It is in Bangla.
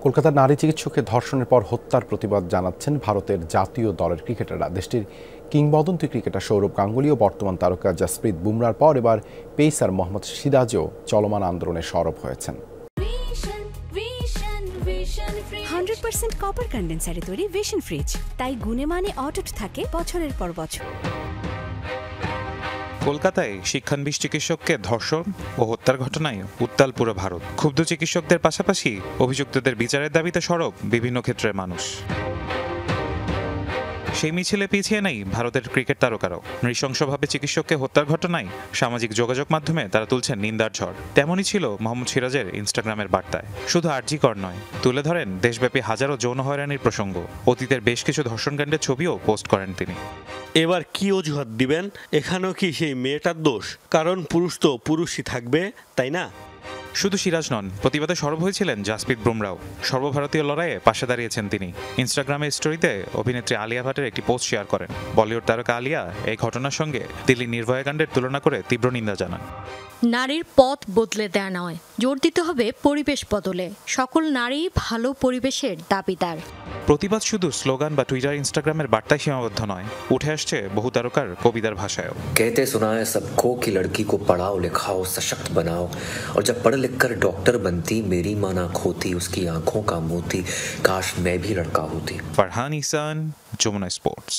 কলকাতার নারী চিকিৎসককে ধর্ষণের পর হত্যার প্রতিবাদ জানাচ্ছেন ভারতের জাতীয় দলের ক্রিকেটাররা। দেশটির কিংবদন্তি ক্রিকেটার সৌরভ গাঙ্গুলি ও বর্তমান তারকা জসপ্রীত বুমরার পর এবার পেসার মোহাম্মদ সিরাজও চলমান আন্দোলনে সরব হয়েছেন। 100% কপার কন্ডেন্সারে তৈরি ভিশন ফ্রিজ, তাই গুণে মানে অটুট থাকে বছরের পর বছর। কলকাতায় শিক্ষানবিশ চিকিৎসককে ধর্ষণ ও হত্যার ঘটনায় উত্তাল পুরো ভারত। ক্ষুব্ধ চিকিৎসকদের পাশাপাশি অভিযুক্তদের বিচারের দাবিতে সরব বিভিন্ন ক্ষেত্রের মানুষ। সেই মিছিলে পিছিয়ে নেই ভারতের ক্রিকেট তারকারাও। নৃশংসভাবে চিকিৎসককে হত্যার ঘটনায় সামাজিক যোগাযোগ মাধ্যমে তারা তুলছেন নিন্দার ঝড়। তেমনই ছিল মোহাম্মদ সিরাজের ইনস্টাগ্রামের বার্তায়। শুধু আরজিকর নয়, তুলে ধরেন দেশব্যাপী হাজারো যৌন হয়রানির প্রসঙ্গ। অতীতের বেশ কিছু ধর্ষণকাণ্ডের ছবিও পোস্ট করেন তিনি। এবার কি অজুহাত দিবেন? এখানেও কি সেই মেয়েটার দোষ? কারণ পুরুষ তো পুরুষই থাকবে, তাই না? শুধু সিরাজ নন, প্রতিবাদে সরব হয়েছিলেন জসপ্রীত বুমরাও। সর্বভারতীয় লড়াইয়ে পাশে দাঁড়িয়েছেন তিনি। ইনস্টাগ্রামের স্টোরিতে অভিনেত্রী আলিয়া ভাটের একটি পোস্ট শেয়ার করেন। বলিউড তারকা আলিয়া এই ঘটনার সঙ্গে দিল্লি নির্ভয়াকাণ্ডের তুলনা করে তীব্র নিন্দা জানান। নারীর পথ বদলে দেয়া নয়, জোর দিতে হবে পরিবেশ বদলে। সকল নারী ভালো পরিবেশের দাবিদার। প্রতিবাদ শুধু স্লোগান বা টুইটার ইনস্টাগ্রামের বার্তায় সীমাবদ্ধ নয়, উঠে আসছে বহু তারকার কবিতার ভাষায়ও। कहते सुना है सबको कि लड़की को पढ़ाओ लिखाओ सशक्त बनाओ और जब पढ़ लिख कर डॉक्टर बनती मेरी मां ना खोती उसकी आंखों का मोती काश मैं भी लड़का होती। ফারহান ইহসান, যমুনা স্পোর্টস।